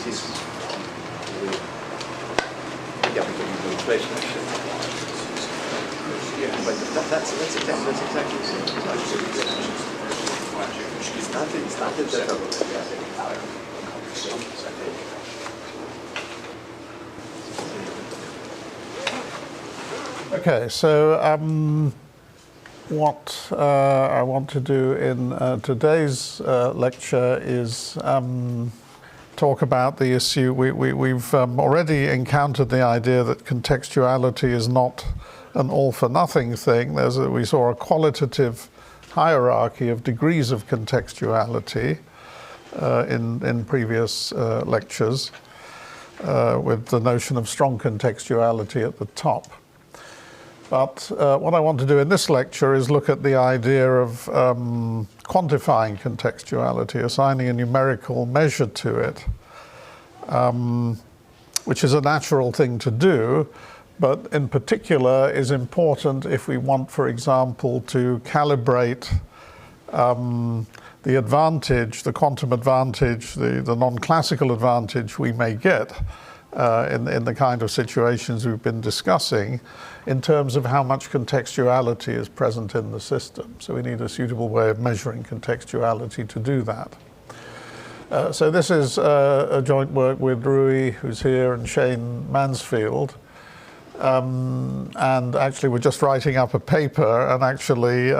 this is yeah, we can use the inflation action. Yeah, but that's exactly it's not Okay, so what I want to do in today's lecture is talk about the issue. We've already encountered the idea that contextuality is not an all-for-nothing thing. We saw a qualitative hierarchy of degrees of contextuality in previous lectures, with the notion of strong contextuality at the top. But what I want to do in this lecture is look at the idea of quantifying contextuality, assigning a numerical measure to it, which is a natural thing to do, but in particular is important if we want, for example, to calibrate the advantage, the quantum advantage, the non-classical advantage we may get in the kind of situations we've been discussing in terms of how much contextuality is present in the system. So we need a suitable way of measuring contextuality to do that. So this is a joint work with Rui, who's here, and Shane Mansfield. And actually we're just writing up a paper, and actually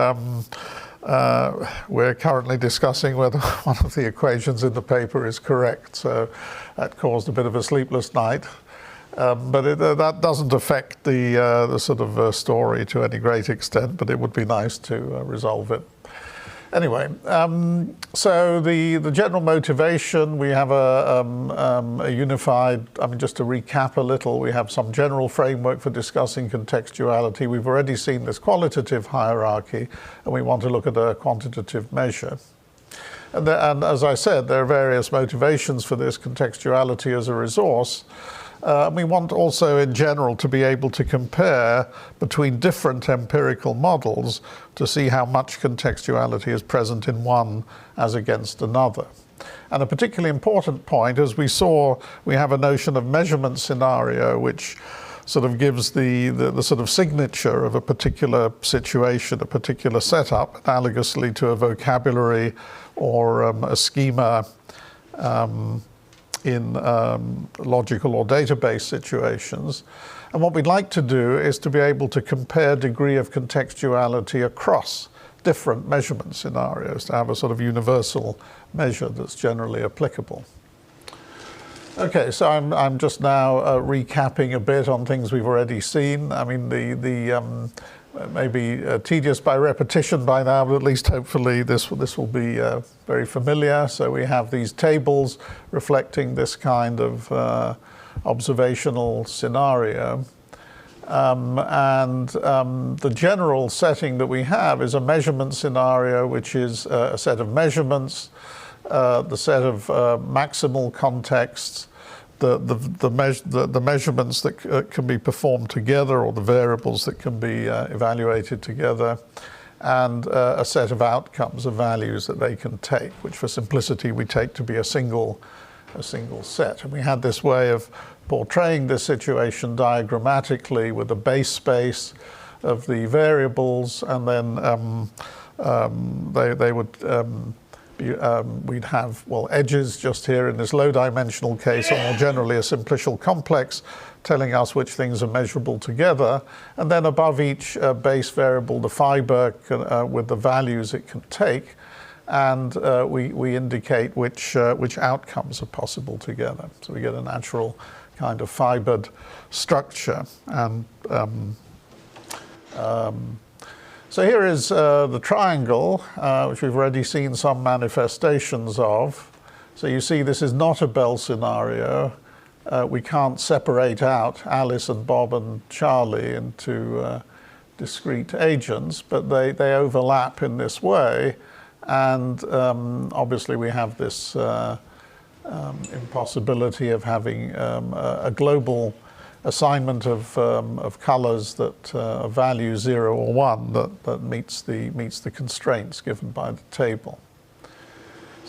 we're currently discussing whether one of the equations in the paper is correct. So that caused a bit of a sleepless night. But that doesn't affect the sort of story to any great extent, but it would be nice to resolve it. Anyway, so the general motivation, we have a unified, just to recap a little, we have some general framework for discussing contextuality. We've already seen this qualitative hierarchy, and we want to look at a quantitative measure. And as I said, there are various motivations for this contextuality as a resource. We want also in general to be able to compare between different empirical models to see how much contextuality is present in one as against another. And a particularly important point, as we saw, we have a notion of measurement scenario which sort of gives the sort of signature of a particular situation, a particular setup, analogously to a vocabulary or a schema in logical or database situations. And what we'd like to do is to be able to compare degree of contextuality across different measurement scenarios, to have a sort of universal measure that's generally applicable. Okay, so I'm just now recapping a bit on things we've already seen. I mean, maybe tedious by repetition by now, but at least hopefully this will be very familiar. So we have these tables reflecting this kind of observational scenario. The general setting that we have is a measurement scenario, which is a set of measurements, the set of maximal contexts, the measurements that can be performed together, or the variables that can be evaluated together, and a set of outcomes, of values that they can take, which for simplicity we take to be a single set. And we had this way of portraying this situation diagrammatically with a base space of the variables, and then they would we'd have, edges just here in this low-dimensional case, or more generally a simplicial complex telling us which things are measurable together. And then above each base variable, the fiber with the values it can take. And we indicate which outcomes are possible together. So we get a natural kind of fibered structure. And so here is the triangle, which we've already seen some manifestations of. So you see this is not a Bell scenario. We can't separate out Alice and Bob and Charlie into discrete agents, but they overlap in this way. And obviously we have this impossibility of having a global assignment of colors that value 0 or 1 that meets the constraints given by the table.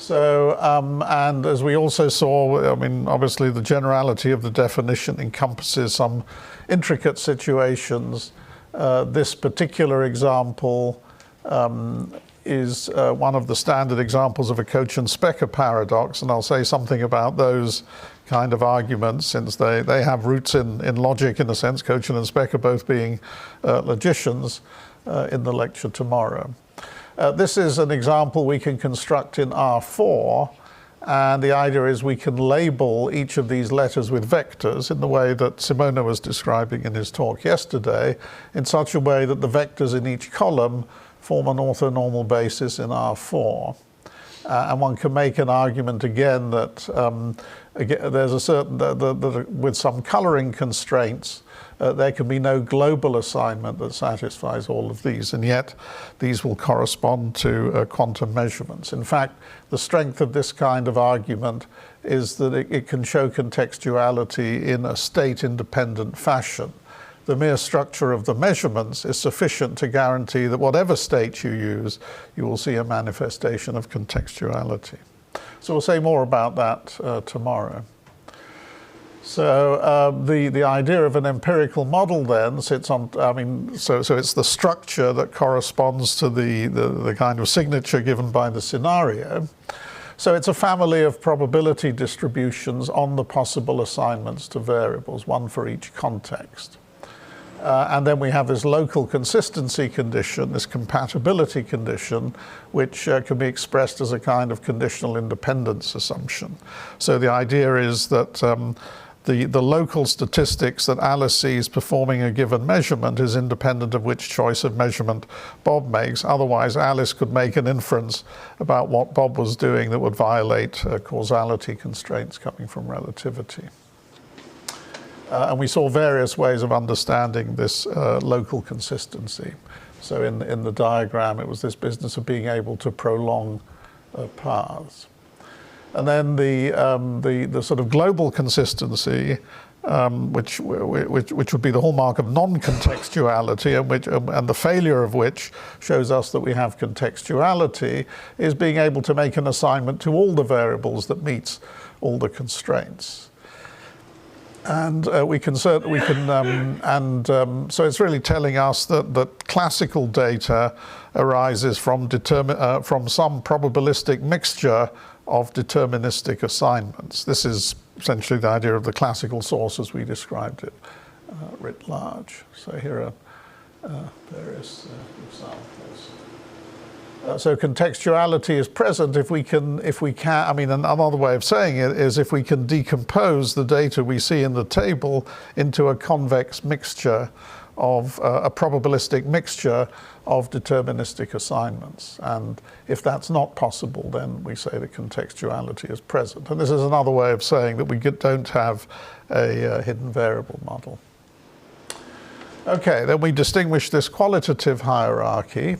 So, and as we also saw, I mean, obviously the generality of the definition encompasses some intricate situations. This particular example is one of the standard examples of a Cauchy-Specker paradox, and I'll say something about those kind of arguments since they have roots in logic in a sense, Cauchy and Specker both being logicians, in the lecture tomorrow. This is an example we can construct in R4, and the idea is we can label each of these letters with vectors in the way that Simona was describing in his talk yesterday, in such a way that the vectors in each column form an orthonormal basis in R4. And one can make an argument again that again, there's a certain, with some coloring constraints, there can be no global assignment that satisfies all of these, and yet these will correspond to quantum measurements. In fact, the strength of this kind of argument is that it can show contextuality in a state-independent fashion. The mere structure of the measurements is sufficient to guarantee that whatever state you use, you will see a manifestation of contextuality. So we'll say more about that tomorrow. So the idea of an empirical model then sits on, I mean, so it's the structure that corresponds to the kind of signature given by the scenario. So it's a family of probability distributions on the possible assignments to variables, one for each context. And then we have this local consistency condition, this compatibility condition, which can be expressed as a kind of conditional independence assumption. So the idea is that the local statistics that Alice sees performing a given measurement is independent of which choice of measurement Bob makes. Otherwise, Alice could make an inference about what Bob was doing that would violate causality constraints coming from relativity. And we saw various ways of understanding this local consistency. So in the diagram, it was this business of being able to prolong paths. And then the sort of global consistency, which would be the hallmark of non-contextuality, and the failure of which shows us that we have contextuality, is being able to make an assignment to all the variables that meets all the constraints. And so it's really telling us that classical data arises from some probabilistic mixture of deterministic assignments. This is essentially the idea of the classical source as we described it writ large. So here are various examples. So contextuality is present if we can, I mean, another way of saying it is if we can decompose the data we see in the table into a convex mixture of, a probabilistic mixture of deterministic assignments. And if that's not possible, then we say that contextuality is present. And this is another way of saying that we don't have a hidden variable model. Okay, then we distinguish this qualitative hierarchy.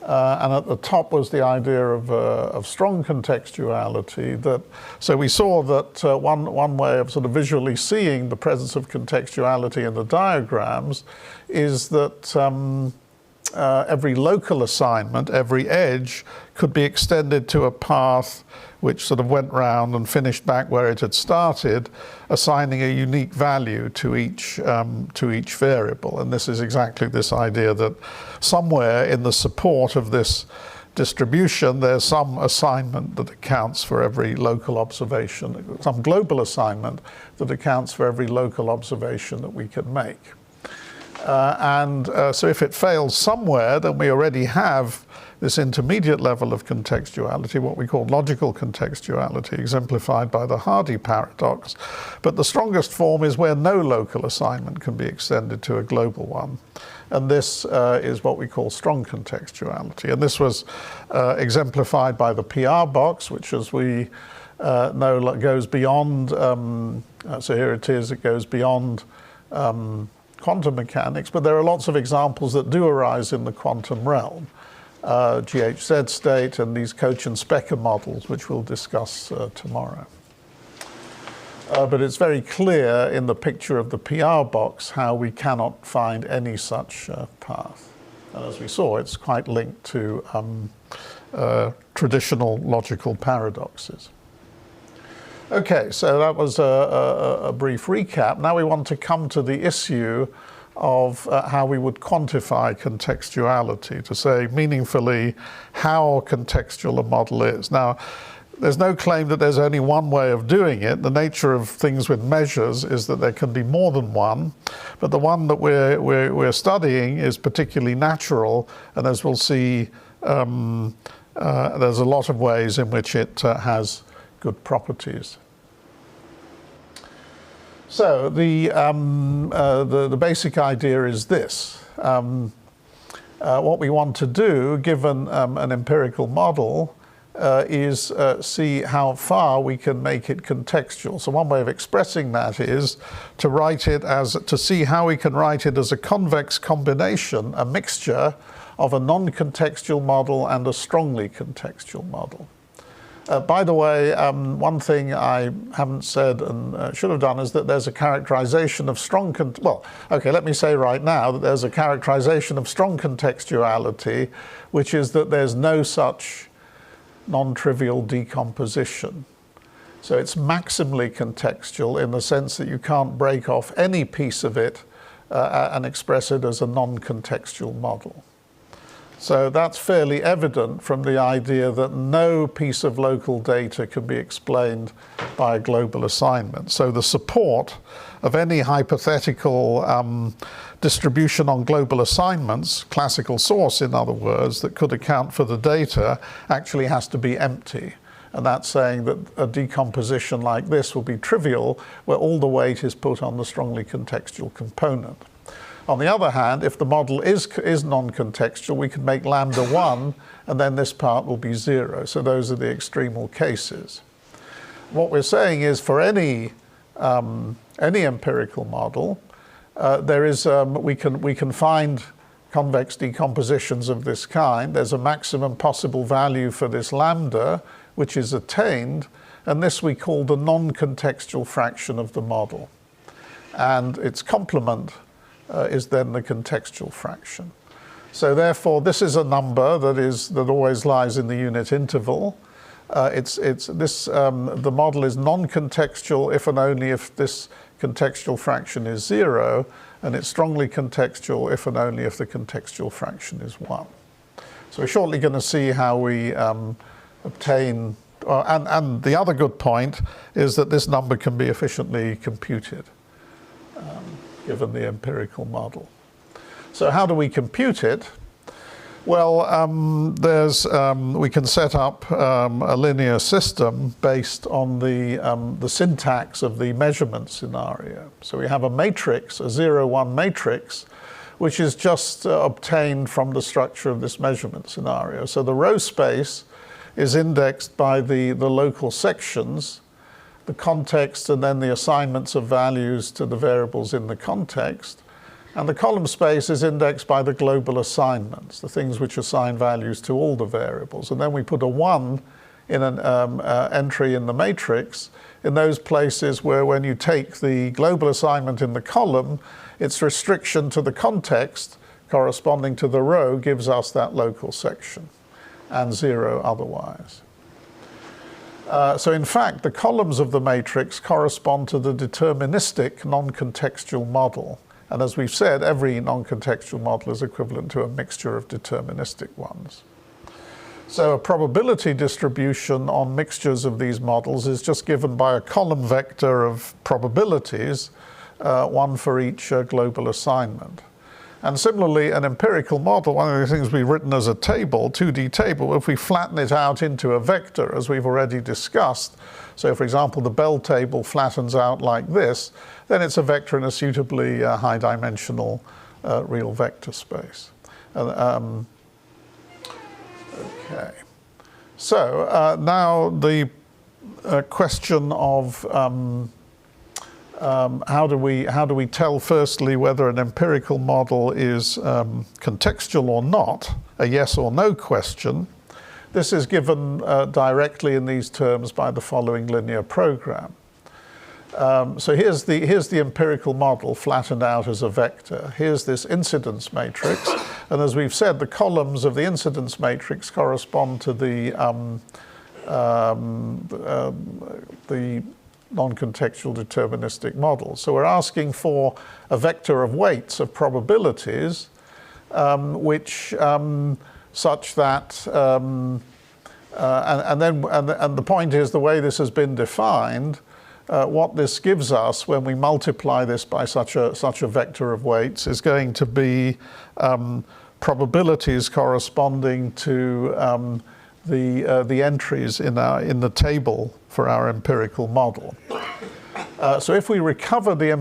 And at the top was the idea of strong contextuality. So we saw that one way of sort of visually seeing the presence of contextuality in the diagrams is that every local assignment, every edge, could be extended to a path which sort of went round and finished back where it had started, assigning a unique value to each variable. And this is exactly this idea that somewhere in the support of this distribution, there's some assignment that accounts for every local observation, some global assignment that accounts for every local observation that we can make. So if it fails somewhere, then we already have this intermediate level of contextuality, what we call logical contextuality, exemplified by the Hardy paradox. But the strongest form is where no local assignment can be extended to a global one. And this is what we call strong contextuality. And this was exemplified by the PR box, which, as we know, goes beyond, so here it is, it goes beyond quantum mechanics, but there are lots of examples that do arise in the quantum realm. GHZ state and these Cauchy and Specker models, which we'll discuss tomorrow. But it's very clear in the picture of the PR box how we cannot find any such path. And as we saw, it's quite linked to traditional logical paradoxes. Okay, so that was a brief recap. Now we want to come to the issue of how we would quantify contextuality, to say meaningfully how contextual a model is. Now, there's no claim that there's only one way of doing it. The nature of things with measures is that there can be more than one, but the one that we're studying is particularly natural, and as we'll see, there's a lot of ways in which it has good properties. So the basic idea is this. What we want to do, given an empirical model, is see how far we can make it contextual. So one way of expressing that is to write it as, to see how we can write it as a convex combination, a mixture of a non-contextual model and a strongly contextual model. By the way, one thing I haven't said and should have done is that there's a characterization of strong, let me say right now that there's a characterization of strong contextuality, which is that there's no such non-trivial decomposition. So it's maximally contextual in the sense that you can't break off any piece of it and express it as a non-contextual model. So that's fairly evident from the idea that no piece of local data can be explained by a global assignment. So the support of any hypothetical distribution on global assignments, classical source in other words, that could account for the data, actually has to be empty. And that's saying that a decomposition like this will be trivial, where all the weight is put on the strongly contextual component. On the other hand, if the model is non-contextual, we can make lambda 1, and then this part will be 0. So those are the extremal cases. What we're saying is for any empirical model, we can find convex decompositions of this kind. There's a maximum possible value for this lambda, which is attained, and this we call the non-contextual fraction of the model. And its complement is then the contextual fraction. So therefore, this is a number that always lies in the unit interval. The model is non-contextual if and only if this contextual fraction is 0, and it's strongly contextual if and only if the contextual fraction is 1. So we're shortly going to see how we obtain, and the other good point is that this number can be efficiently computed, given the empirical model. So how do we compute it? Well, we can set up a linear system based on the syntax of the measurement scenario. So we have a matrix, a 0-1 matrix, which is just obtained from the structure of this measurement scenario. So the row space is indexed by the local sections, the context, and then the assignments of values to the variables in the context. And the column space is indexed by the global assignments, the things which assign values to all the variables. And then we put a 1 in an entry in the matrix in those places where when you take the global assignment in the column, its restriction to the context corresponding to the row gives us that local section, and 0 otherwise. So in fact, the columns of the matrix correspond to the deterministic non-contextual model. And as we've said, every non-contextual model is equivalent to a mixture of deterministic ones. So a probability distribution on mixtures of these models is just given by a column vector of probabilities, one for each global assignment. And similarly, an empirical model, one of the things we've written as a table, 2D table, if we flatten it out into a vector, as we've already discussed, so for example, the Bell table flattens out like this, then it's a vector in a suitably high-dimensional real vector space. Okay. So now the question of how do we tell, firstly, whether an empirical model is contextual or not, a yes or no question. This is given directly in these terms by the following linear program. So here's the empirical model flattened out as a vector. Here's this incidence matrix. And as we've said, the columns of the incidence matrix correspond to the non-contextual deterministic model. So we're asking for a vector of weights of probabilities, which such that, and the point is, the way this has been defined, what this gives us when we multiply this by such a vector of weights is going to be probabilities corresponding to the entries in the table for our empirical model. So if we recover the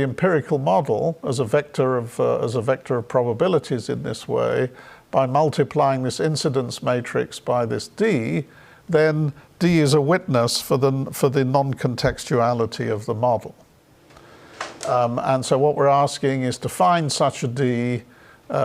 empirical model as a vector of probabilities in this way, by multiplying this incidence matrix by this D, then D is a witness for the non-contextuality of the model. And so what we're asking is to find such a D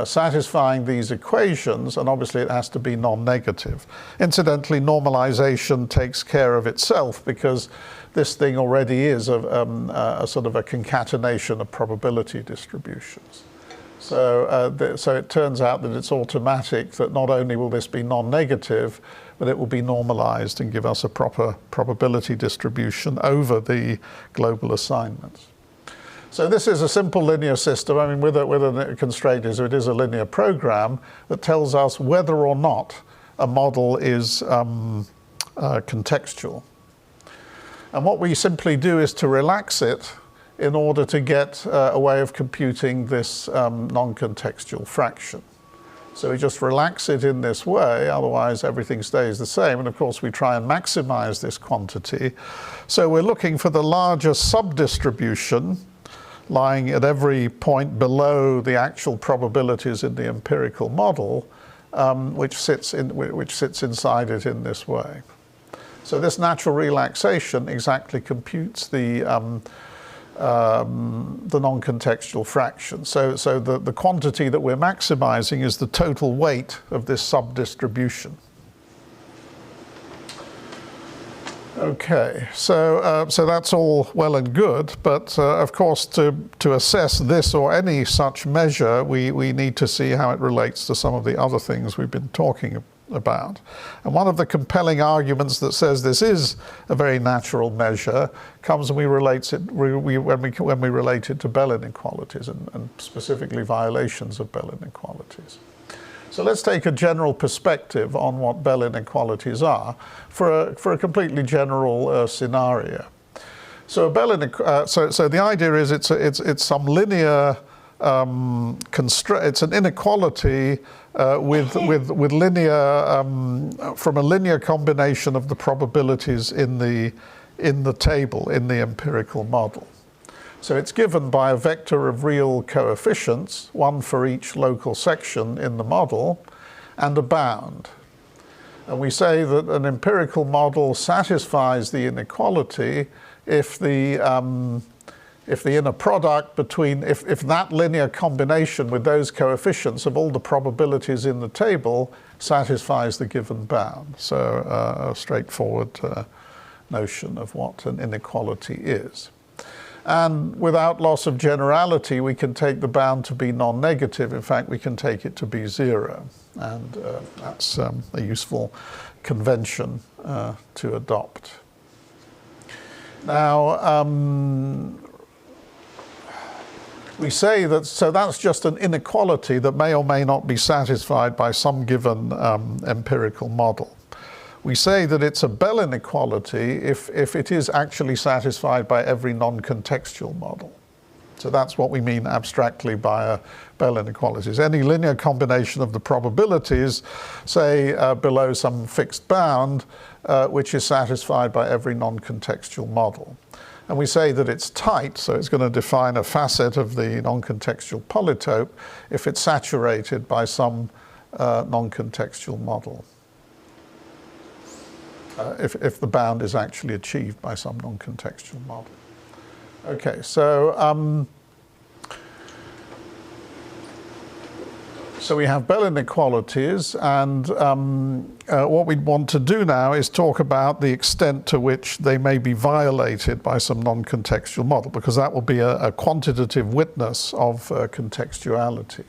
satisfying these equations, and obviously it has to be non-negative. Incidentally, normalization takes care of itself because this thing already is a sort of a concatenation of probability distributions. So it turns out that it's automatic that not only will this be non-negative, but it will be normalized and give us a proper probability distribution over the global assignments. So this is a simple linear system. I mean, with a constraint is it is a linear program that tells us whether or not a model is contextual. And what we simply do is to relax it in order to get a way of computing this non-contextual fraction. So we just relax it in this way, otherwise everything stays the same. And of course we try and maximize this quantity. So we're looking for the largest subdistribution lying at every point below the actual probabilities in the empirical model, which sits inside it in this way. So this natural relaxation exactly computes the non-contextual fraction. So the quantity that we're maximizing is the total weight of this subdistribution. Okay, so that's all well and good, but of course to assess this or any such measure, we need to see how it relates to some of the other things we've been talking about. And one of the compelling arguments that says this is a very natural measure comes when we relate it to Bell inequalities and specifically violations of Bell inequalities. So let's take a general perspective on what Bell inequalities are for a completely general scenario. So so the idea is it's some linear it's an inequality with linear from a linear combination of the probabilities in the table in the empirical model. So it's given by a vector of real coefficients, one for each local section in the model, and a bound. And we say that an empirical model satisfies the inequality if the inner product between, if that linear combination with those coefficients of all the probabilities in the table satisfies the given bound. So a straightforward notion of what an inequality is. And without loss of generality, we can take the bound to be non-negative. In fact, we can take it to be zero. And that's a useful convention to adopt. Now, we say that, so that's just an inequality that may or may not be satisfied by some given empirical model. We say that it's a Bell inequality if it is actually satisfied by every non-contextual model. So that's what we mean abstractly by Bell inequalities. Any linear combination of the probabilities, say below some fixed bound, which is satisfied by every non-contextual model. And we say that it's tight, so it's going to define a facet of the non-contextual polytope if it's saturated by some non-contextual model. If the bound is actually achieved by some non-contextual model. Okay, so so we have Bell inequalities, and what we want to do now is talk about the extent to which they may be violated by some non-contextual model, because that will be a quantitative witness of contextuality.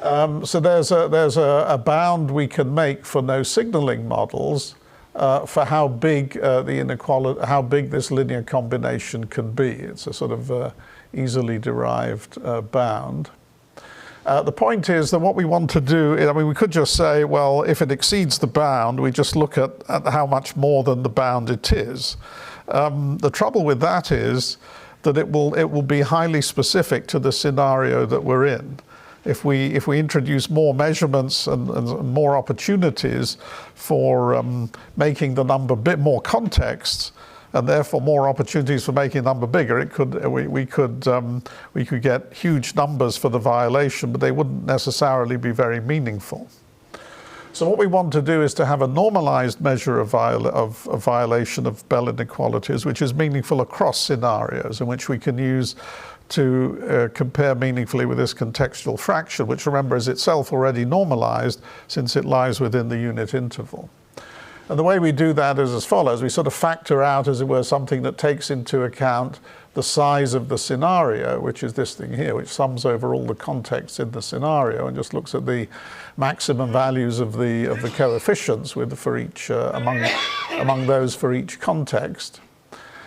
So there's a bound we can make for no signaling models for how big how big this linear combination can be. It's a sort of easily derived bound. The point is that what we want to do, I mean, we could just say, well, if it exceeds the bound, we just look at how much more than the bound it is. The trouble with that is that it will be highly specific to the scenario that we're in. If we introduce more measurements and more opportunities for making the number a bit more context, and therefore more opportunities for making the number bigger, we could get huge numbers for the violation, but they wouldn't necessarily be very meaningful. So what we want to do is to have a normalized measure of violation of Bell inequalities, which is meaningful across scenarios, and which we can use to compare meaningfully with this contextual fraction, which, remember, is itself already normalized since it lies within the unit interval. And the way we do that is as follows. We sort of factor out, as it were, something that takes into account the size of the scenario, which is this thing here, which sums over all the contexts in the scenario and just looks at the maximum values of the coefficients for each among those for each context.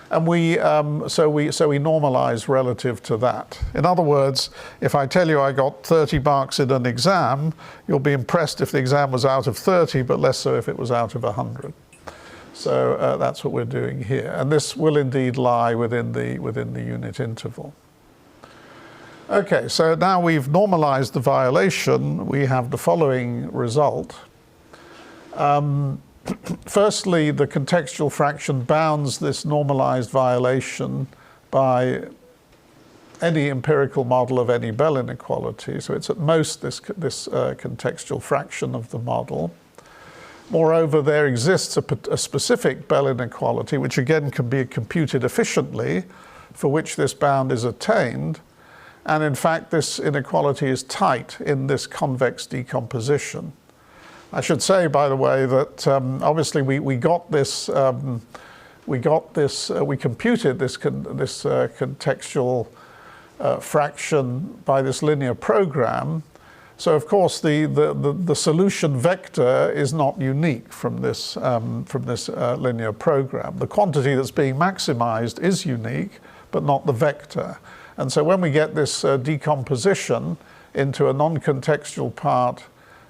And so we normalize relative to that. In other words, if I tell you I got 30 marks in an exam, you'll be impressed if the exam was out of 30, but less so if it was out of 100. So that's what we're doing here. And this will indeed lie within the unit interval. Okay, so now we've normalized the violation. We have the following result. Firstly, the contextual fraction bounds this normalized violation by any empirical model of any Bell inequality. So it's at most this contextual fraction of the model. Moreover, there exists a specific Bell inequality, which again can be computed efficiently, for which this bound is attained. And in fact, this inequality is tight in this convex decomposition. I should say, by the way, that obviously we computed this contextual fraction by this linear program. So of course the solution vector is not unique from this linear program. The quantity that's being maximized is unique, but not the vector. And so when we get this decomposition into a non-contextual part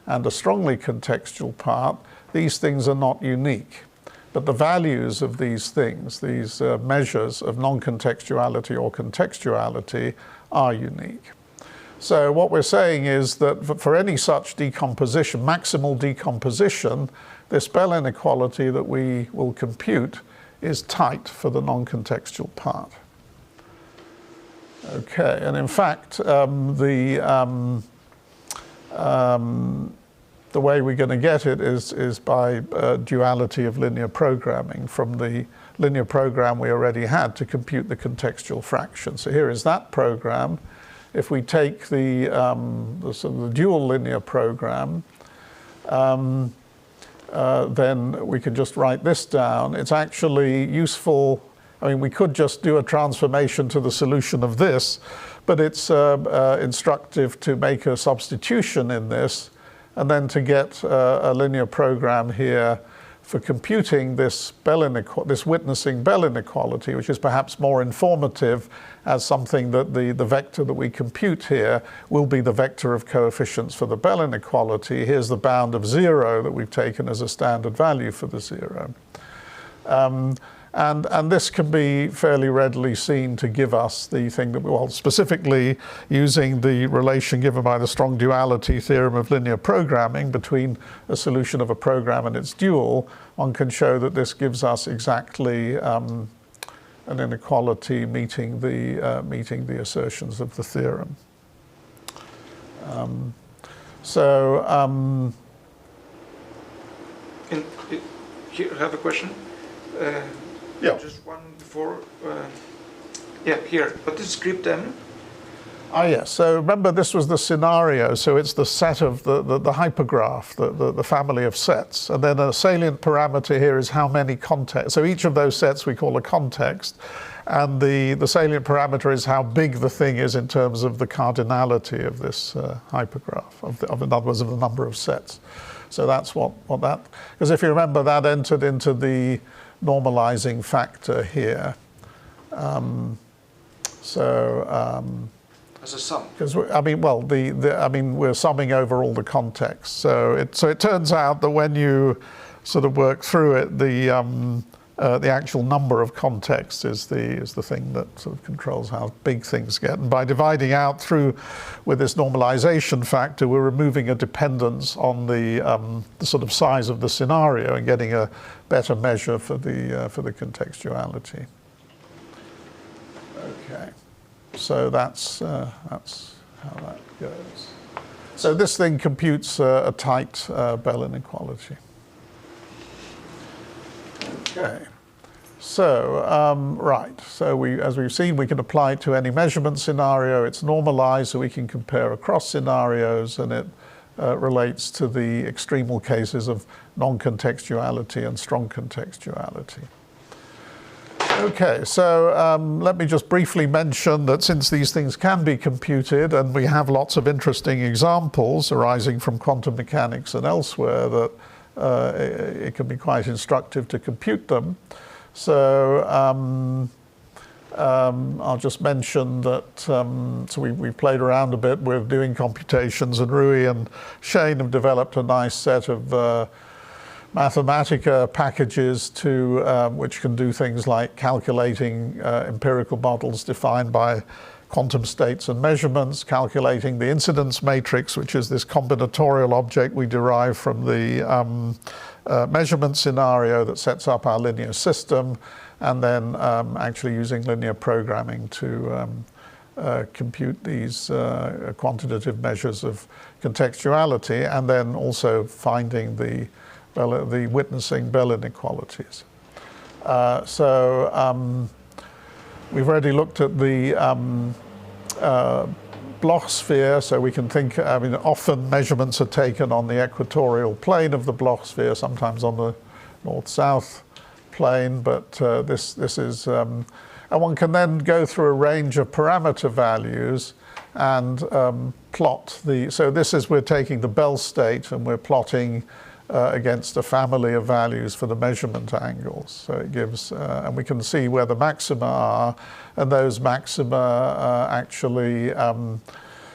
and a strongly contextual part, these things are not unique. But the values of these things, these measures of non-contextuality or contextuality, are unique. So what we're saying is that for any such decomposition, maximal decomposition, this Bell inequality that we will compute is tight for the non-contextual part. Okay, and in fact, the way we're going to get it is by duality of linear programming from the linear program we already had to compute the contextual fraction. So here is that program. If we take the dual linear program, then we can just write this down. It's actually useful. I mean, we could just do a transformation to the solution of this, but it's instructive to make a substitution in this and then to get a linear program here for computing this witnessing Bell inequality, which is perhaps more informative as something that the vector that we compute here will be the vector of coefficients for the Bell inequality. Here's the bound of 0 that we've taken as a standard value for the 0. And this can be fairly readily seen to give us the thing that, well, specifically using the relation given by the strong duality theorem of linear programming between a solution of a program and its dual, one can show that this gives us exactly an inequality meeting the assertions of the theorem. Here, I have a question. Yeah. Just one before. Yeah, here. What is script M? Yes. So remember, this was the scenario. So it's the set of the hypergraph, the family of sets. And then a salient parameter here is how many contexts. So each of those sets we call a context. And the salient parameter is how big the thing is in terms of the cardinality of this hypergraph, in other words, of the number of sets. So that's what that, because if you remember, that entered into the normalizing factor here. As a sum. Because I mean, well, we're summing over all the contexts. So it turns out that when you sort of work through it, the actual number of contexts is the thing that sort of controls how big things get. And by dividing out through with this normalization factor, we're removing a dependence on the sort of size of the scenario and getting a better measure for the contextuality. Okay, so that's how that goes. So this thing computes a tight Bell inequality. Okay, so right, so as we've seen, we can apply it to any measurement scenario. It's normalized, so we can compare across scenarios, and it relates to the extremal cases of non-contextuality and strong contextuality. Okay, so let me just briefly mention that since these things can be computed, and we have lots of interesting examples arising from quantum mechanics and elsewhere, that it can be quite instructive to compute them. So I'll just mention that, so we've played around a bit with doing computations, and Rui and Shane have developed a nice set of Mathematica packages which can do things like calculating empirical models defined by quantum states and measurements, calculating the incidence matrix, which is this combinatorial object we derive from the measurement scenario that sets up our linear system, and then actually using linear programming to compute these quantitative measures of contextuality, and then also finding the witnessing Bell inequalities. We've already looked at the Bloch sphere, so we can think, I mean, often measurements are taken on the equatorial plane of the Bloch sphere, sometimes on the north-south plane, but this is, and one can then go through a range of parameter values and plot so this is, we're taking the Bell state and we're plotting against a family of values for the measurement angles. So it gives, and we can see where the maxima are, and those maxima actually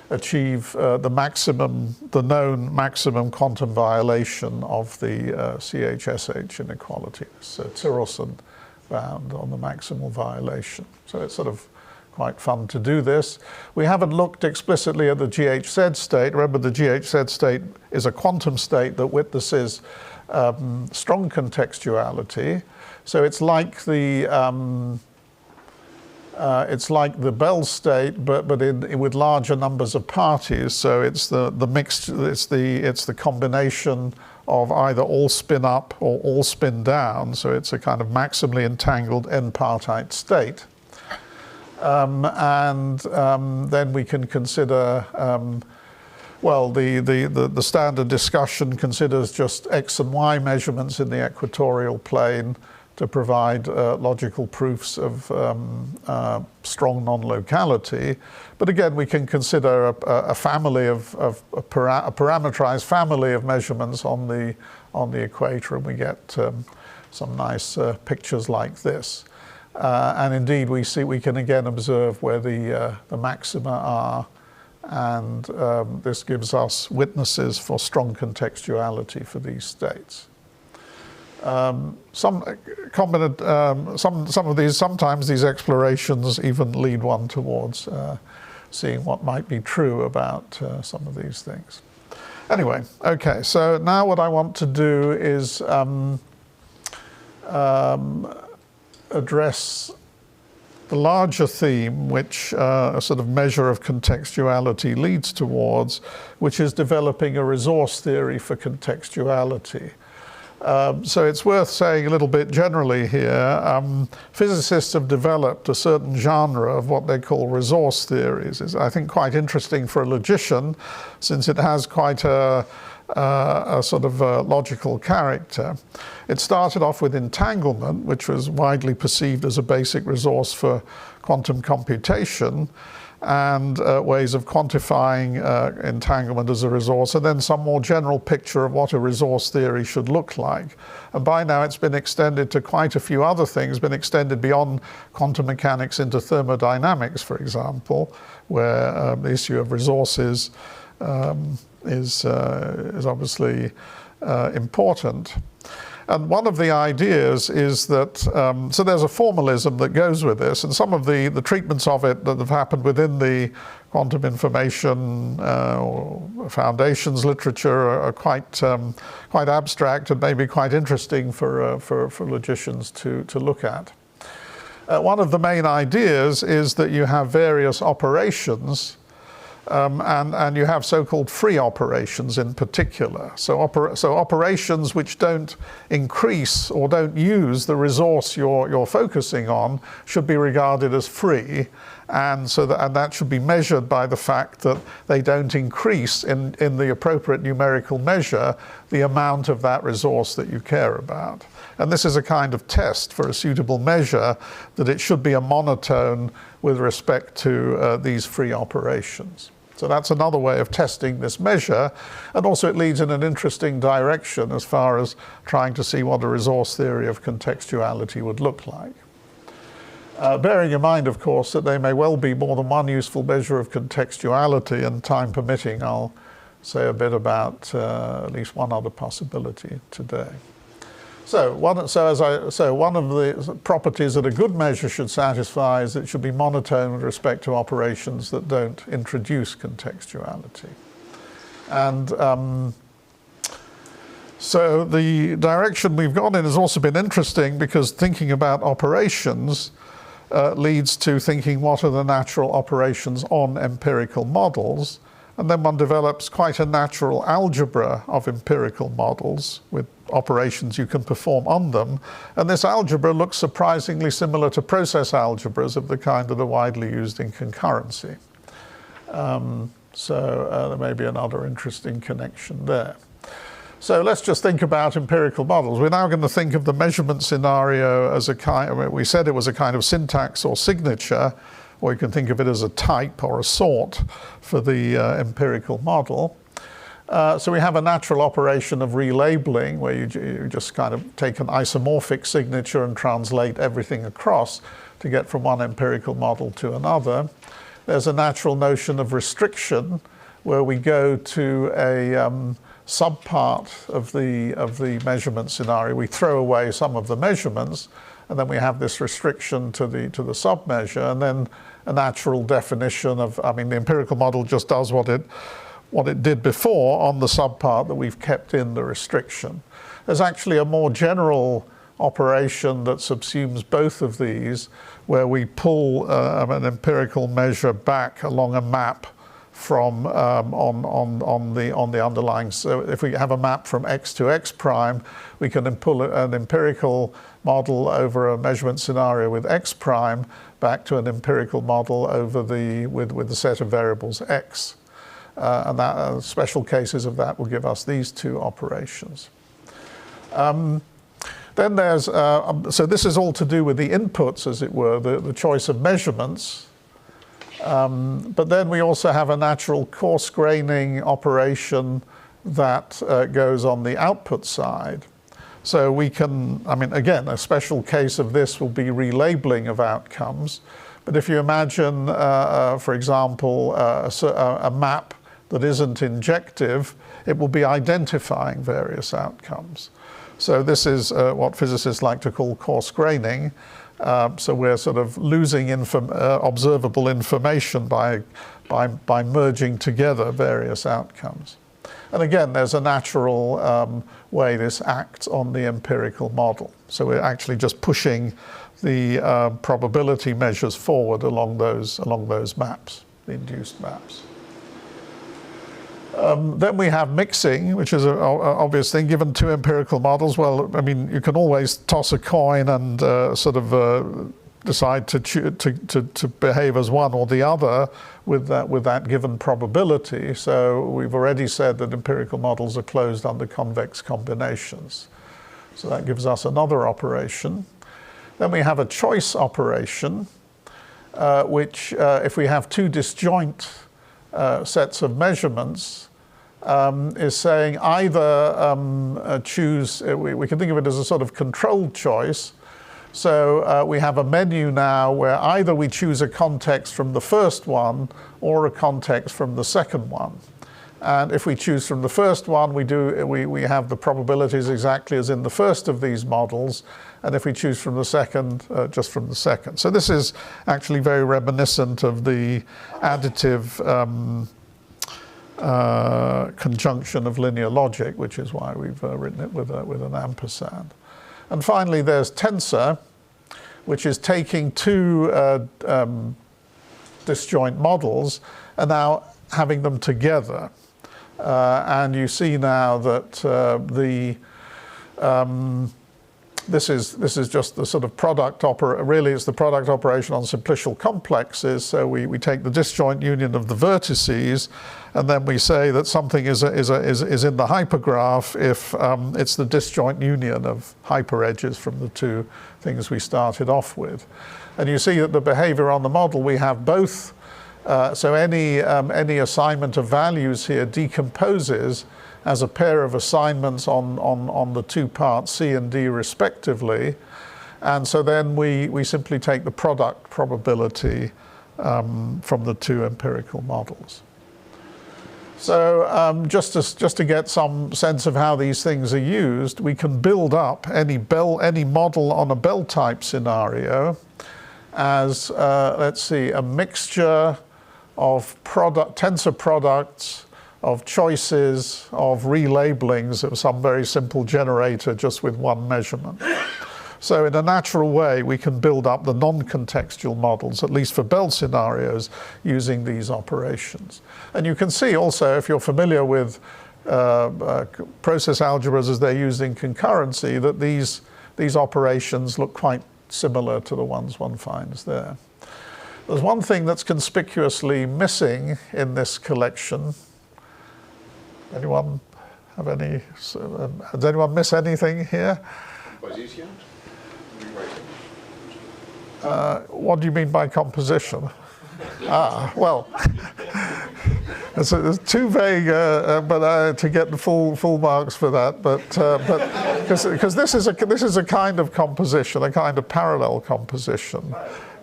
achieve the known maximum quantum violation of the CHSH inequality. So Tirolson bound on the maximal violation. So it's sort of quite fun to do this. We haven't looked explicitly at the GHZ state. Remember, the GHZ state is a quantum state that witnesses strong contextuality. So it's like the Bell state, but with larger numbers of parties. So it's the mixed. It's the combination of either all spin up or all spin down. So it's a kind of maximally entangled n-partite state. Then we can consider, well, the standard discussion considers just X and Y measurements in the equatorial plane to provide logical proofs of strong non-locality. But again, we can consider a family a parameterized family of measurements on the equator, and we get some nice pictures like this. And indeed, we can again observe where the maxima are, and this gives us witnesses for strong contextuality for these states. Sometimes these explorations even lead one towards seeing what might be true about some of these things. Anyway, okay, so now what I want to do is address the larger theme which a sort of measure of contextuality leads towards, which is developing a resource theory for contextuality. So it's worth saying a little bit generally here. Physicists have developed a certain genre of what they call resource theories. It's, I think, quite interesting for a logician, since it has quite a sort of a logical character. It started off with entanglement, which was widely perceived as a basic resource for quantum computation, and ways of quantifying entanglement as a resource, and then some more general picture of what a resource theory should look like. And by now it's been extended to quite a few other things, been extended beyond quantum mechanics into thermodynamics, for example, where the issue of resources is obviously important. And one of the ideas is that, so there's a formalism that goes with this, and some of the treatments of it that have happened within the quantum information or foundations literature are quite abstract and maybe quite interesting for logicians to look at. One of the main ideas is that you have various operations, and you have so-called free operations in particular. So operations which don't increase or don't use the resource you're focusing on should be regarded as free, and that should be measured by the fact that they don't increase in the appropriate numerical measure the amount of that resource that you care about. And this is a kind of test for a suitable measure, that it should be a monotone with respect to these free operations. So that's another way of testing this measure, and also it leads in an interesting direction as far as trying to see what a resource theory of contextuality would look like. Bearing in mind, of course, that there may well be more than one useful measure of contextuality, and time permitting, I'll say a bit about at least one other possibility today. So one of the properties that a good measure should satisfy is that it should be monotone with respect to operations that don't introduce contextuality. And so the direction we've gone in has also been interesting, because thinking about operations leads to thinking what are the natural operations on empirical models. And then one develops quite a natural algebra of empirical models with operations you can perform on them. And this algebra looks surprisingly similar to process algebras of the kind that are widely used in concurrency. So there may be another interesting connection there. So let's just think about empirical models. We're now going to think of the measurement scenario as a kind, we said it was a kind of syntax or signature, or you can think of it as a type or a sort for the empirical model. So we have a natural operation of relabeling, where you just kind of take an isomorphic signature and translate everything across to get from one empirical model to another. There's a natural notion of restriction, where we go to a subpart of the measurement scenario. We throw away some of the measurements, and then we have this restriction to the submeasure, and then a natural definition of, I mean, the empirical model just does what it did before on the subpart that we've kept in the restriction. There's actually a more general operation that subsumes both of these, where we pull an empirical measure back along a map from on the underlying. So if we have a map from x to x prime, we can then pull an empirical model over a measurement scenario with x prime back to an empirical model over with the set of variables x. And that special cases of that will give us these two operations. Then there's, so this is all to do with the inputs, as it were, the choice of measurements. But then we also have a natural coarse graining operation that goes on the output side. So we can, I mean, again, a special case of this will be relabeling of outcomes. But if you imagine, for example, a map that isn't injective, it will be identifying various outcomes. So this is what physicists like to call coarse graining. So we're sort of losing observable information by merging together various outcomes. And again, there's a natural way this acts on the empirical model. So we're actually just pushing the probability measures forward along those maps, the induced maps. Then we have mixing, which is an obvious thing. Given two empirical models, well, I mean, you can always toss a coin and sort of decide to behave as one or the other with that given probability. So we've already said that empirical models are closed under convex combinations. So that gives us another operation. Then we have a choice operation, which if we have two disjoint sets of measurements, is saying either choose, we can think of it as a sort of controlled choice. So we have a menu now where either we choose a context from the first one or a context from the second one. And if we choose from the first one, we have the probabilities exactly as in the first of these models. And if we choose from the second, just from the second. So this is actually very reminiscent of the additive conjunction of linear logic, which is why we've written it with an ampersand. And finally, there's tensor, which is taking two disjoint models and now having them together. And you see now that this is just the sort of product really it's the product operation on simplicial complexes. So we take the disjoint union of the vertices, and then we say that something is in the hypergraph if it's the disjoint union of hyperedges from the two things we started off with. And you see that the behavior on the model, we have both. So any assignment of values here decomposes as a pair of assignments on the two parts C and D respectively. And so then we simply take the product probability from the two empirical models. So just to get some sense of how these things are used, we can build up any model on a Bell type scenario as, let's see, a mixture of tensor products, of choices, of relabelings of some very simple generator just with one measurement. So in a natural way, we can build up the non-contextual models, at least for Bell scenarios, using these operations. And you can see also, if you're familiar with process algebras as they're used in concurrency, that these operations look quite similar to the ones one finds there. There's one thing that's conspicuously missing in this collection. Anyone have any? Does anyone miss anything here? What do you mean by composition? Well, it's too vague, but to get the full marks for that. But because this is a kind of composition, a kind of parallel composition.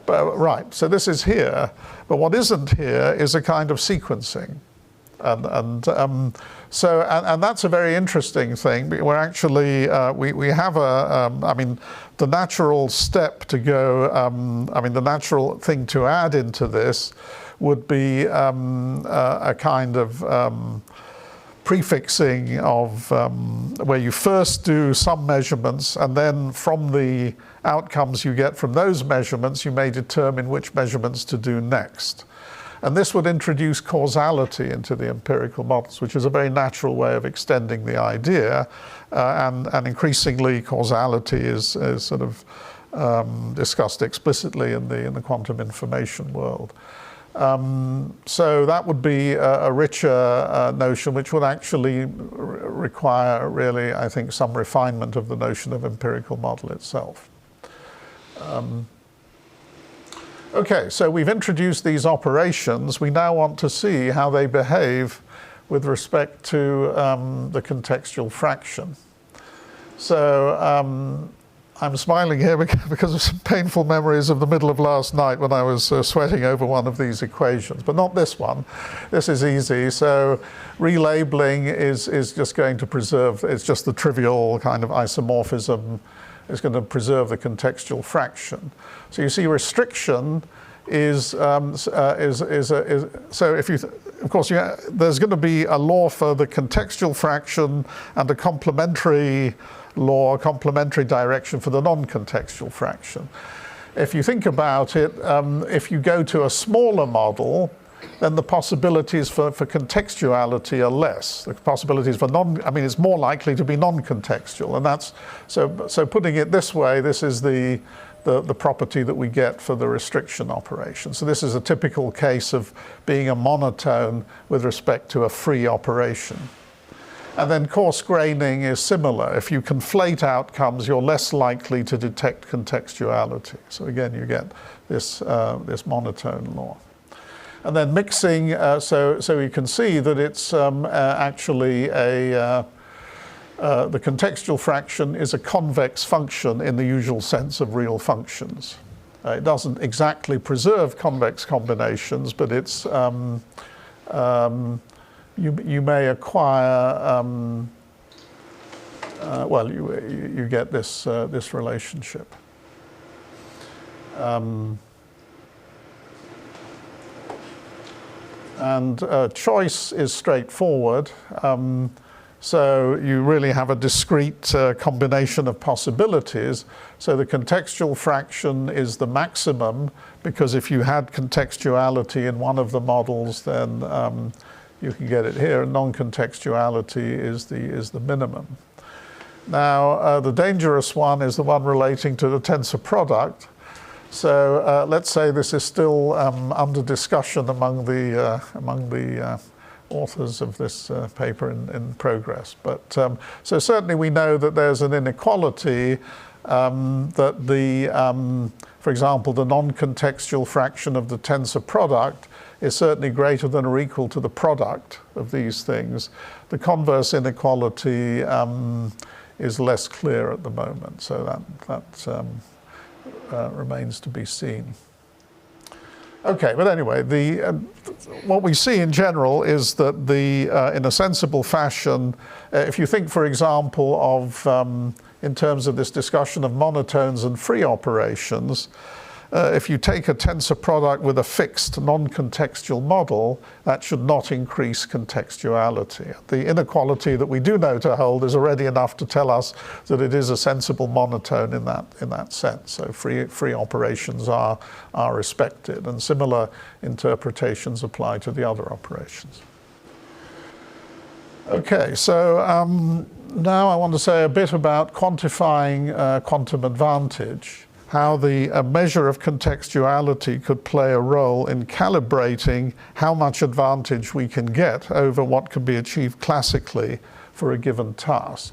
But, right. So this is here, but what isn't here is a kind of sequencing. And that's a very interesting thing. We're actually, we have I mean, the natural step to go, I mean, the natural thing to add into this would be a kind of prefixing of where you first do some measurements, and then from the outcomes you get from those measurements, you may determine which measurements to do next. And this would introduce causality into the empirical models, which is a very natural way of extending the idea. And increasingly, causality is sort of discussed explicitly in the quantum information world. So that would be a richer notion, which would actually require, really, I think, some refinement of the notion of empirical model itself. Okay, so we've introduced these operations. We now want to see how they behave with respect to the contextual fraction. So I'm smiling here because of some painful memories of the middle of last night when I was sweating over one of these equations, but not this one. This is easy. So relabeling is just going to preserve, it's just the trivial kind of isomorphism. It's going to preserve the contextual fraction. So you see restriction is so if you, of course, there's going to be a law for the contextual fraction and a complementary law, a complementary direction for the non-contextual fraction. If you think about it, if you go to a smaller model, then the possibilities for contextuality are less. The possibilities for it's more likely to be non-contextual, and that's so putting it this way, this is the property that we get for the restriction operation. So this is a typical case of being a monotone with respect to a free operation. And then coarse graining is similar. If you conflate outcomes, you're less likely to detect contextuality. So again, you get this monotone law. And then mixing, so you can see that it's actually the contextual fraction is a convex function in the usual sense of real functions. It doesn't exactly preserve convex combinations, but it's you may acquire you get this this relationship. And choice is straightforward. So you really have a discrete combination of possibilities. So the contextual fraction is the maximum, because if you had contextuality in one of the models, then you can get it here. Non-contextuality is the minimum. Now, the dangerous one is the one relating to the tensor product. So let's say this is still under discussion among the authors of this paper in progress. But so certainly we know that there's an inequality that for example, the non-contextual fraction of the tensor product is certainly greater than or equal to the product of these things. The converse inequality is less clear at the moment, so that remains to be seen. Okay, but anyway, what we see in general is that in a sensible fashion, if you think, for example, of in terms of this discussion of monotones and free operations, if you take a tensor product with a fixed non-contextual model, that should not increase contextuality. The inequality that we do know to hold is already enough to tell us that it is a sensible monotone in that sense. So free operations are respected, and similar interpretations apply to the other operations. Okay, so now I want to say a bit about quantifying quantum advantage, how the measure of contextuality could play a role in calibrating how much advantage we can get over what can be achieved classically for a given task.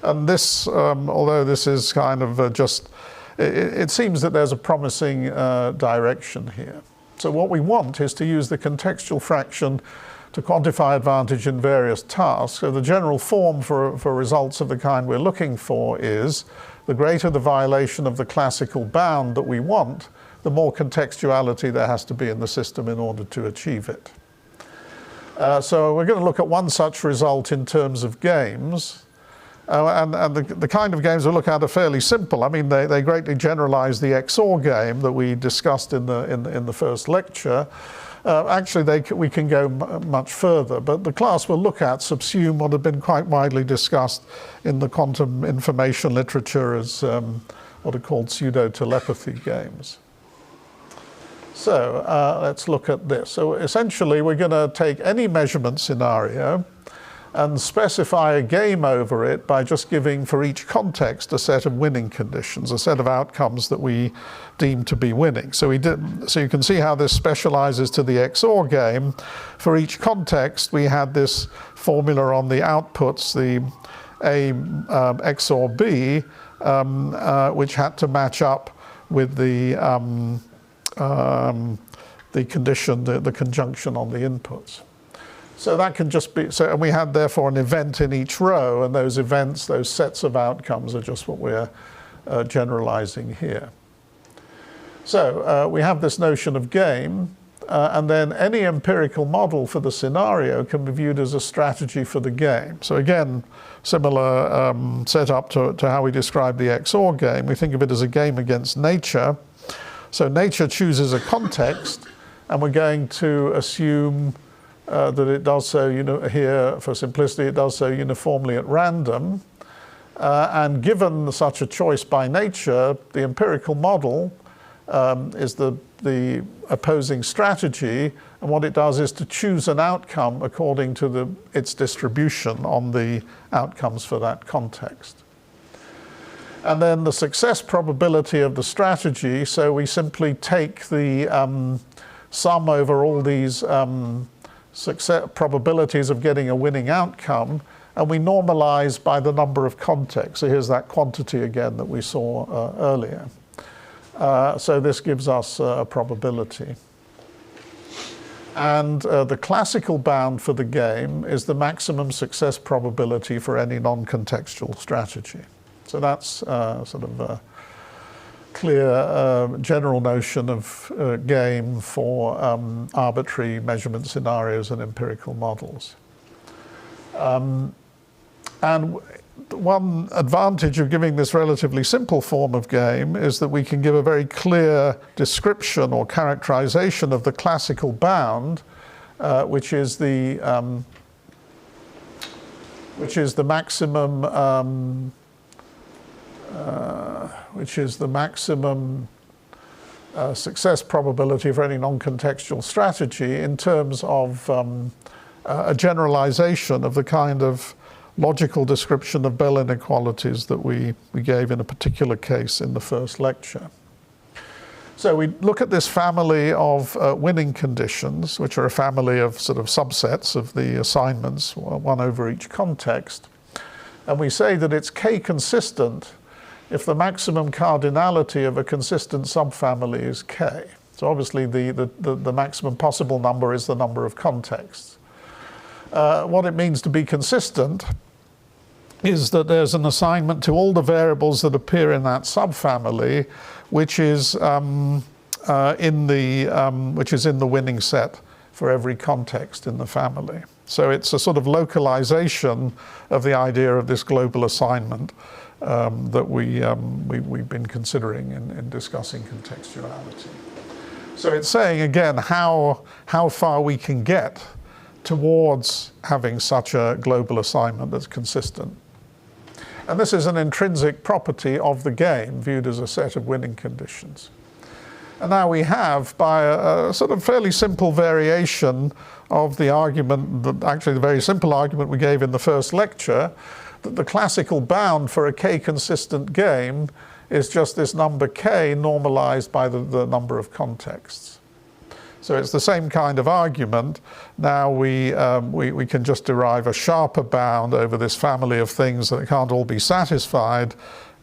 And this, although this is kind of it seems that there's a promising direction here. So what we want is to use the contextual fraction to quantify advantage in various tasks. So the general form for results of the kind we're looking for is the greater the violation of the classical bound that we want, the more contextuality there has to be in the system in order to achieve it. So we're going to look at one such result in terms of games. And the kind of games we look at are fairly simple. I mean, they greatly generalize the XOR game that we discussed in the first lecture. Actually, we can go much further, but the class we'll look at subsume what have been quite widely discussed in the quantum information literature as what are called pseudo-telepathy games. So let's look at this. So essentially, we're going to take any measurement scenario and specify a game over it by just giving for each context a set of winning conditions, a set of outcomes that we deem to be winning. So you can see how this specializes to the XOR game. For each context, we had this formula on the outputs, the A XOR B, which had to match up with the condition, the conjunction on the inputs. So that can just be, and we had therefore an event in each row, and those events, those sets of outcomes are just what we're generalizing here. So we have this notion of game, and then any empirical model for the scenario can be viewed as a strategy for the game. So again, similar setup to how we describe the XOR game. We think of it as a game against nature. So nature chooses a context, and we're going to assume that it does so, here for simplicity, it does so uniformly at random. And given such a choice by nature, the empirical model is the opposing strategy, and what it does is to choose an outcome according to its distribution on the outcomes for that context. And then the success probability of the strategy, so we simply take the sum over all these success probabilities of getting a winning outcome, and we normalize by the number of contexts. So here's that quantity again that we saw earlier. So this gives us a probability. And the classical bound for the game is the maximum success probability for any non-contextual strategy. So that's sort of a clear general notion of game for arbitrary measurement scenarios and empirical models. And one advantage of giving this relatively simple form of game is that we can give a very clear description or characterization of the classical bound, which is the maximum success probability for any non-contextual strategy in terms of a generalization of the kind of logical description of Bell inequalities that we gave in a particular case in the first lecture. So we look at this family of winning conditions, which are a family of sort of subsets of the assignments, one over each context, and we say that it's K-consistent if the maximum cardinality of a consistent subfamily is K. So obviously the maximum possible number is the number of contexts. What it means to be consistent is that there's an assignment to all the variables that appear in that subfamily, which is in the winning set for every context in the family. So it's a sort of localization of the idea of this global assignment that we've been considering in discussing contextuality. So it's saying again how far we can get towards having such a global assignment that's consistent. And this is an intrinsic property of the game, viewed as a set of winning conditions. And now we have, by a sort of fairly simple variation of the argument, actually the very simple argument we gave in the first lecture, that the classical bound for a K-consistent game is just this number K normalized by the number of contexts. So it's the same kind of argument. Now we can just derive a sharper bound over this family of things that can't all be satisfied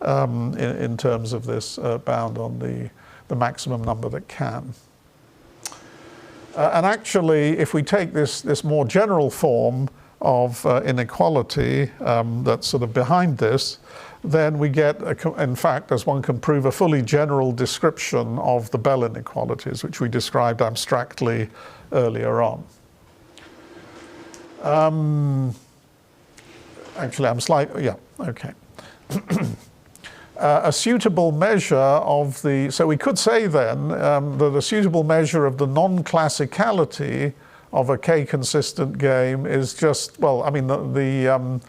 in terms of this bound on the maximum number that can. And actually, if we take this more general form of inequality that's sort of behind this, then we get, in fact, as one can prove, a fully general description of the Bell inequalities, which we described abstractly earlier on. Actually, okay. A suitable measure of so we could say then that a suitable measure of the non-classicality of a K-consistent game is just, well, I mean, the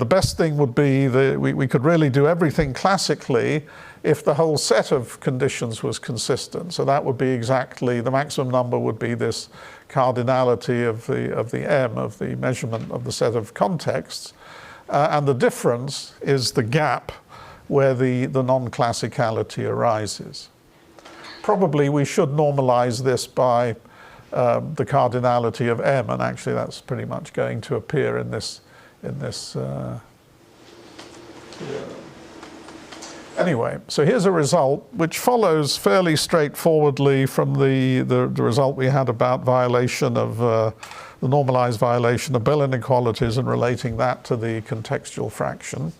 best thing would be that we could really do everything classically if the whole set of conditions was consistent. So that would be exactly, the maximum number would be this cardinality of the M, of the measurement of the set of contexts. And the difference is the gap where the non-classicality arises. Probably we should normalize this by the cardinality of M, and actually that's pretty much going to appear in this. Anyway, so here's a result which follows fairly straightforwardly from the result we had about violation of the normalized violation of Bell inequalities and relating that to the contextual fraction.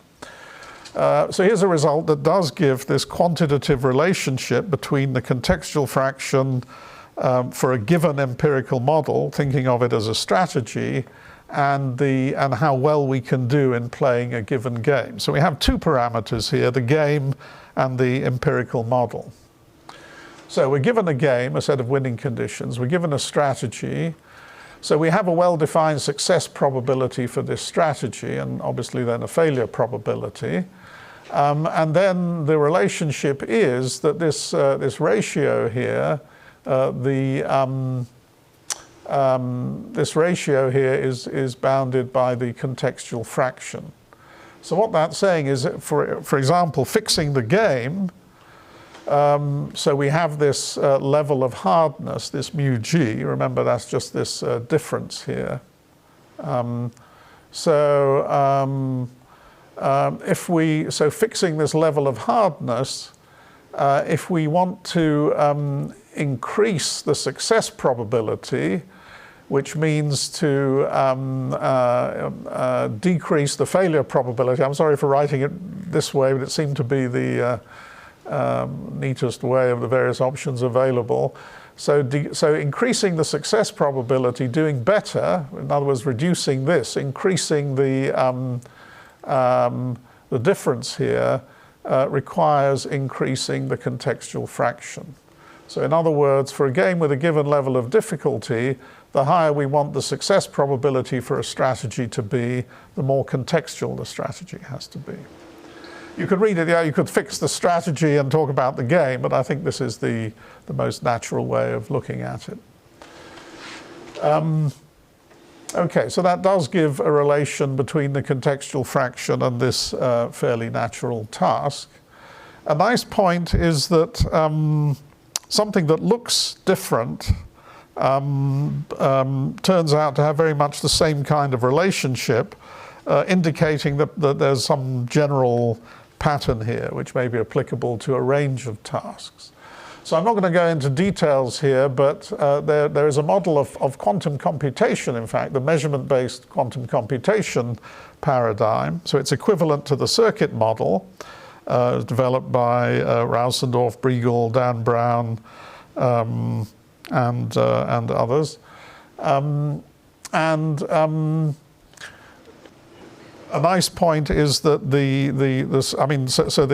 So here's a result that does give this quantitative relationship between the contextual fraction for a given empirical model, thinking of it as a strategy, and how well we can do in playing a given game. So we have two parameters here, the game and the empirical model. So we're given a game, a set of winning conditions, we're given a strategy, so we have a well-defined success probability for this strategy, and obviously then a failure probability. And then the relationship is that this ratio here, this ratio here is bounded by the contextual fraction. So what that's saying is, that for example, fixing the game, so we have this level of hardness, this mu g. Remember, that's just this difference here. So fixing this level of hardness, if we want to increase the success probability, which means to decrease the failure probability. I'm sorry for writing it this way, but it seemed to be the neatest way of the various options available. So increasing the success probability, doing better, in other words, reducing this, increasing the difference here requires increasing the contextual fraction. So in other words, for a game with a given level of difficulty, the higher we want the success probability for a strategy to be, the more contextual the strategy has to be. You could read it, yeah, you could fix the strategy and talk about the game, but I think this is the most natural way of looking at it. Okay, so that does give a relation between the contextual fraction and this fairly natural task. A nice point is that something that looks different turns out to have very much the same kind of relationship, indicating that there's some general pattern here which may be applicable to a range of tasks. So I'm not going to go into details here, but there is a model of quantum computation, in fact, the measurement-based quantum computation paradigm. So it's equivalent to the circuit model developed by Rausendorf, Briegel, Dan Brown, and others. A nice point is that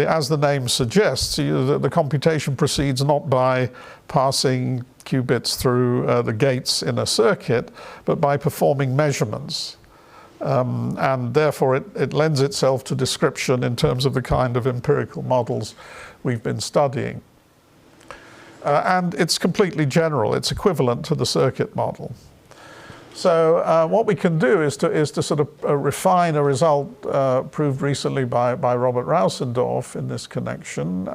as the name suggests, the computation proceeds not by passing qubits through the gates in a circuit, but by performing measurements. And therefore it lends itself to description in terms of the kind of empirical models we've been studying. And it's completely general. It's equivalent to the circuit model. So what we can do is to sort of refine a result proved recently by Robert Rausendorf in this connection,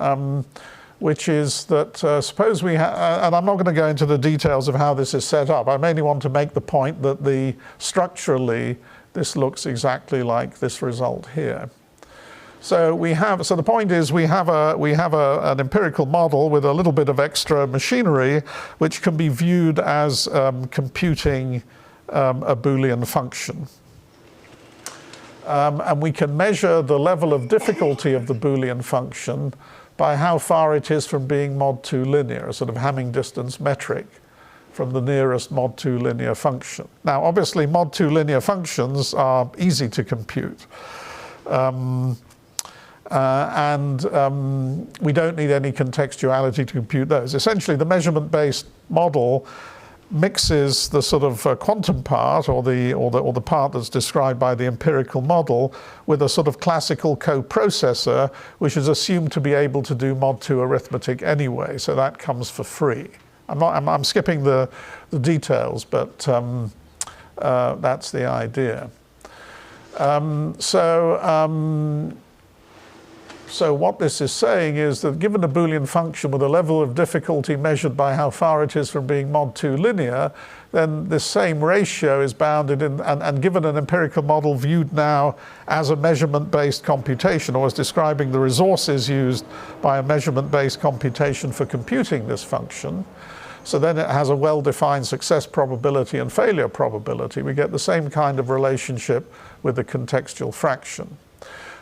which is that suppose we and I'm not going to go into the details of how this is set up. I mainly want to make the point that structurally this looks exactly like this result here. So the point is we have an empirical model with a little bit of extra machinery, which can be viewed as computing a Boolean function. And we can measure the level of difficulty of the Boolean function by how far it is from being mod 2 linear, a sort of Hamming distance metric from the nearest mod 2 linear function. Now, obviously, mod 2 linear functions are easy to compute. We don't need any contextuality to compute those. Essentially, the measurement-based model mixes the sort of quantum part or the part that's described by the empirical model with a sort of classical coprocessor, which is assumed to be able to do mod 2 arithmetic anyway. So that comes for free. I'm skipping the details, but that's the idea. So what this is saying is that given a Boolean function with a level of difficulty measured by how far it is from being mod 2 linear, then this same ratio is bounded in, and given an empirical model viewed now as a measurement-based computation, or as describing the resources used by a measurement-based computation for computing this function, so then it has a well-defined success probability and failure probability. We get the same kind of relationship with the contextual fraction.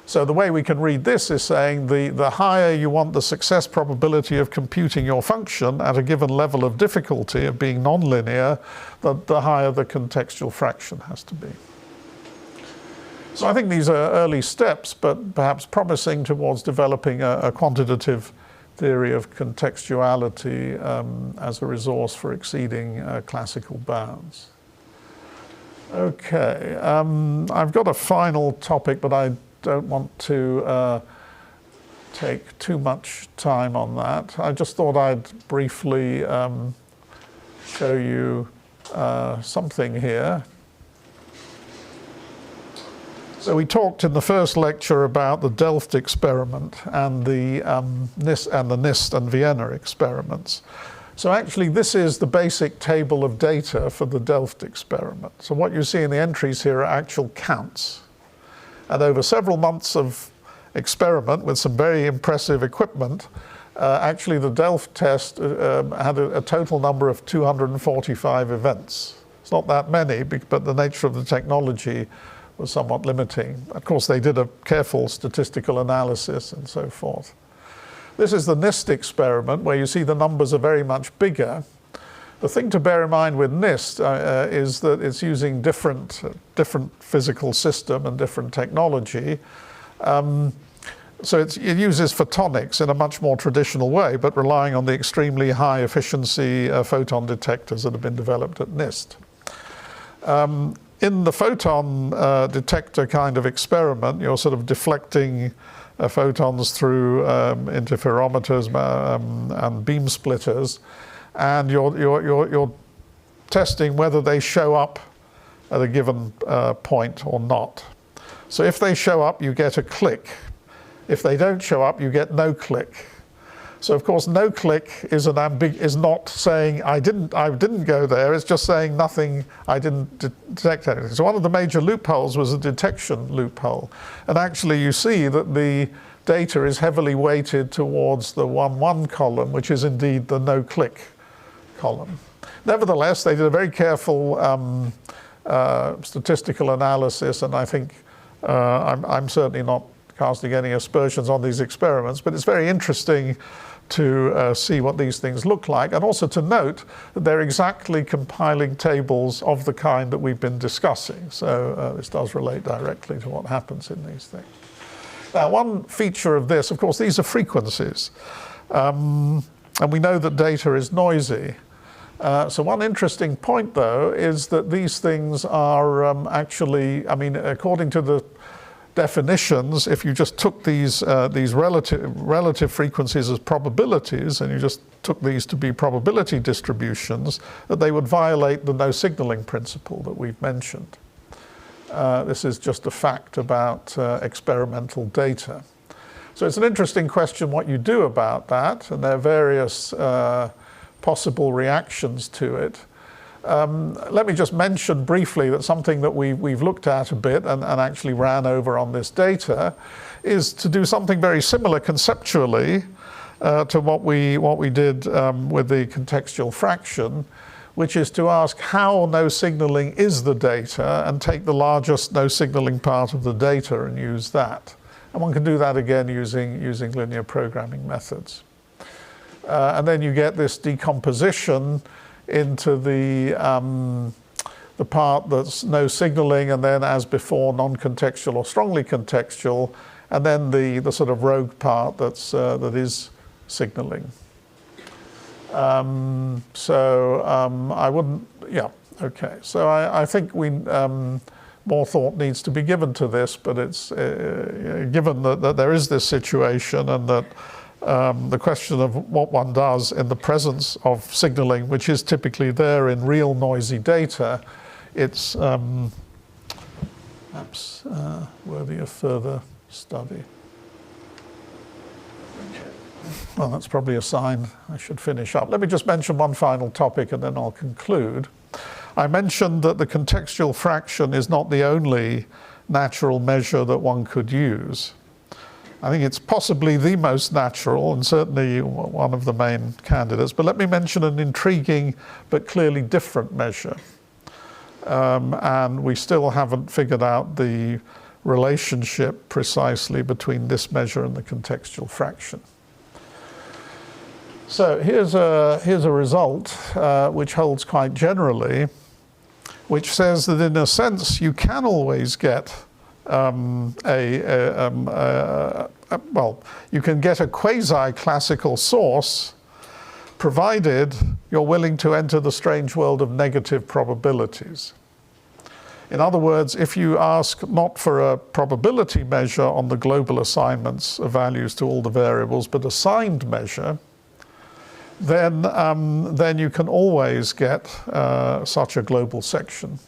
So the way we can read this is saying the higher you want the success probability of computing your function at a given level of difficulty of being nonlinear, the higher the contextual fraction has to be. So I think these are early steps, but perhaps promising towards developing a quantitative theory of contextuality as a resource for exceeding classical bounds. Okay, I've got a final topic, but I don't want to take too much time on that. I just thought I'd briefly show you something here. So we talked in the first lecture about the Delft experiment and the NIST and Vienna experiments. So actually this is the basic table of data for the Delft experiment. So what you see in the entries here are actual counts. And over several months of experiment with some very impressive equipment, actually the Delft test had a total number of 245 events. It's not that many, but the nature of the technology was somewhat limiting. Of course, they did a careful statistical analysis and so forth. This is the NIST experiment, where you see the numbers are very much bigger. The thing to bear in mind with NIST is that it's using different physical system and different technology. So it uses photonics in a much more traditional way, but relying on the extremely high efficiency photon detectors that have been developed at NIST. In the photon detector kind of experiment, you're sort of deflecting photons through interferometers and beam splitters, and you're testing whether they show up at a given point or not. So if they show up, you get a click. If they don't show up, you get no click. So of course, no click is not saying I didn't go there. It's just saying nothing. I didn't detect anything. So one of the major loopholes was a detection loophole, and actually you see that the data is heavily weighted towards the 1-1 column, which is indeed the no click column. Nevertheless, they did a very careful statistical analysis, and I think I'm certainly not casting any aspersions on these experiments, but it's very interesting to see what these things look like, and also to note that they're exactly compiling tables of the kind that we've been discussing. So this does relate directly to what happens in these things. Now, one feature of this, of course, these are frequencies, and we know that data is noisy. So one interesting point, though, is that these things are actually, I mean, according to the definitions, if you just took these relative frequencies as probabilities, and you just took these to be probability distributions, that they would violate the no signaling principle that we've mentioned. This is just a fact about experimental data. So it's an interesting question what you do about that, and there are various possible reactions to it. Let me just mention briefly that something that we've looked at a bit and actually ran over on this data is to do something very similar conceptually to what we did with the contextual fraction, which is to ask how no signaling is the data and take the largest no signaling part of the data and use that. And one can do that again using linear programming methods. And then you get this decomposition into the part that's no signaling, and then, as before, non-contextual or strongly contextual, and then the sort of rogue part that is signaling. I wouldn't, yeah, okay. So I think more thought needs to be given to this, but it's given that there is this situation, and that the question of what one does in the presence of signaling, which is typically there in real noisy data, it's perhaps worthy of further study. Okay. Well, that's probably a sign I should finish up. Let me just mention one final topic and then I'll conclude. I mentioned that the contextual fraction is not the only natural measure that one could use. I think it's possibly the most natural and certainly one of the main candidates, but let me mention an intriguing but clearly different measure. And we still haven't figured out the relationship precisely between this measure and the contextual fraction. So here's a result which holds quite generally, which says that in a sense you can always get well, you can get a quasi-classical source provided you're willing to enter the strange world of negative probabilities. In other words, if you ask not for a probability measure on the global assignments of values to all the variables, but a signed measure, then you can always get such a global section.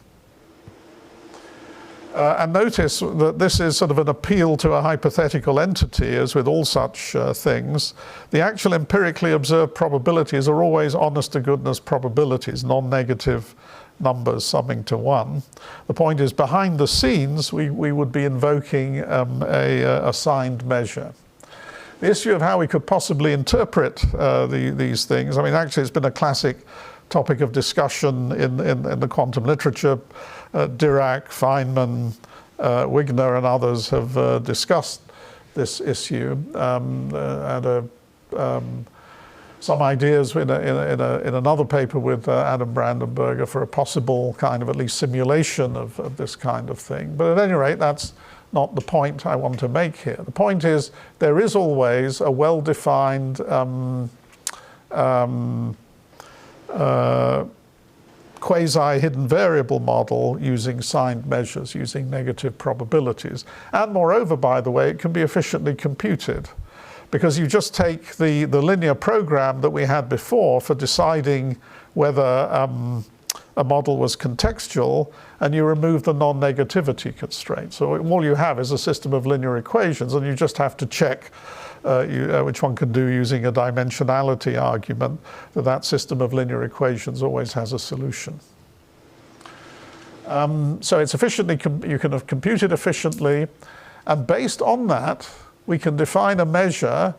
And notice that this is sort of an appeal to a hypothetical entity, as with all such things. The actual empirically observed probabilities are always honest-to-goodness probabilities, non-negative numbers summing to 1. The point is, behind the scenes, we would be invoking a signed measure. The issue of how we could possibly interpret these things, I mean, actually it's been a classic topic of discussion in the quantum literature. Dirac, Feynman, Wigner and others have discussed this issue, and some ideas in another paper with Adam Brandenburger for a possible kind of at least simulation of this kind of thing. But at any rate, that's not the point I want to make here. The point is there is always a well-defined quasi-hidden variable model using signed measures, using negative probabilities. And moreover, by the way, it can be efficiently computed, because you just take the linear program that we had before for deciding whether a model was contextual, and you remove the non-negativity constraint. So all you have is a system of linear equations, and you just have to check which one can do using a dimensionality argument, that system of linear equations always has a solution. So it's efficiently, you can have computed efficiently, and based on that, we can define a measure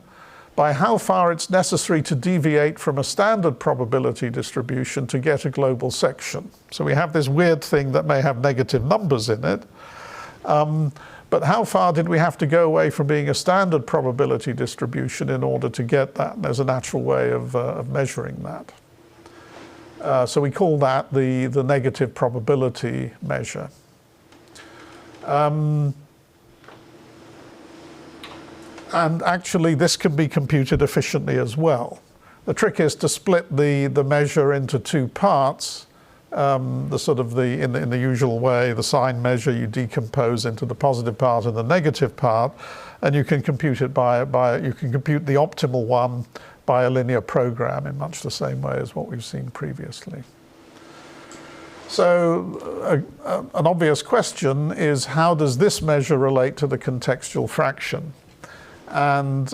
by how far it's necessary to deviate from a standard probability distribution to get a global section. So we have this weird thing that may have negative numbers in it. But how far did we have to go away from being a standard probability distribution in order to get that? And there's a natural way of measuring that. So we call that the negative probability measure. And actually, this can be computed efficiently as well. The trick is to split the measure into two parts. In the usual way, the sign measure you decompose into the positive part and the negative part, and you can compute it you can compute the optimal one by a linear program in much the same way as what we've seen previously. So an obvious question is, how does this measure relate to the contextual fraction? And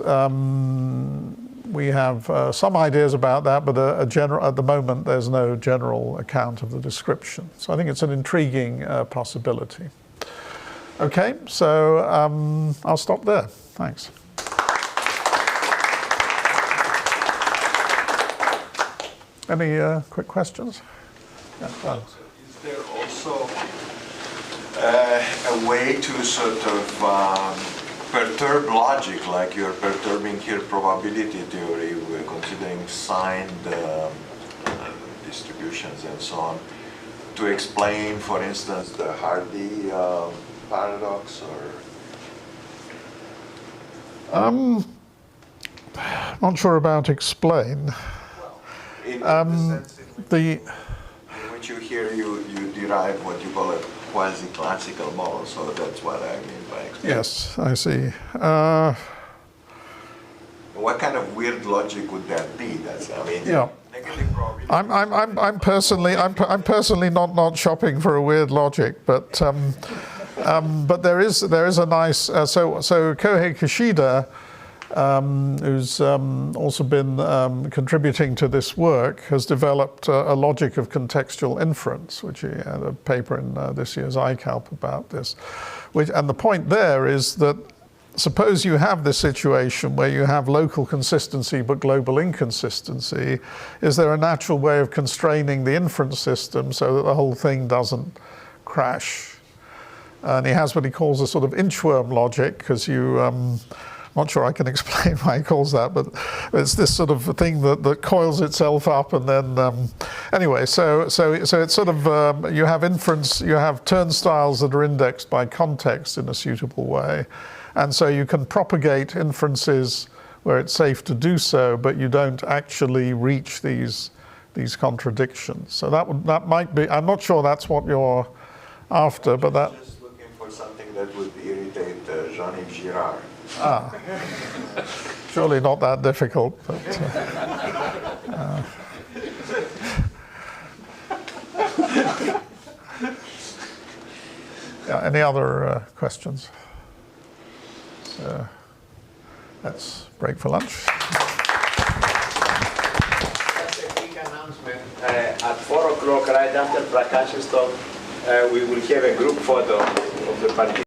we have some ideas about that, but at the moment there's no general account of the description. So I think it's an intriguing possibility. Okay, so I'll stop there. Thanks. Any quick questions? Yeah, well. Is there also a way to sort of perturb logic, like you're perturbing here probability theory, we're considering signed distributions and so on, to explain, for instance, the Hardy paradox, or? Not sure about explain. In the sense in which you here you derive what you call a quasi-classical model, so that's what I mean by explaining. Yes, I see. What kind of weird logic would that be? That's, I mean, yeah. Negative probability. I'm personally not shopping for a weird logic, but there is a nice so Kohei Kishida, who's also been contributing to this work, has developed a logic of contextual inference, which he had a paper in this year's iCalp about this. And the point there is that suppose you have this situation where you have local consistency but global inconsistency, is there a natural way of constraining the inference system so that the whole thing doesn't crash? And he has what he calls a sort of inchworm logic, because you not sure I can explain why he calls that, but it's this sort of thing that coils itself up, and then anyway. So it's sort of you have inference, you have turnstiles that are indexed by context in a suitable way, and so you can propagate inferences where it's safe to do so, but you don't actually reach these contradictions. So that might be. I'm not sure that's what you're after, but that. Just looking for something that would irritate Jean-Yves Girard. Surely not that difficult, but yeah, any other questions? So let's break for lunch. Just a quick announcement. At 4 o'clock, right after Prakash's talk, we will have a group photo of the participants.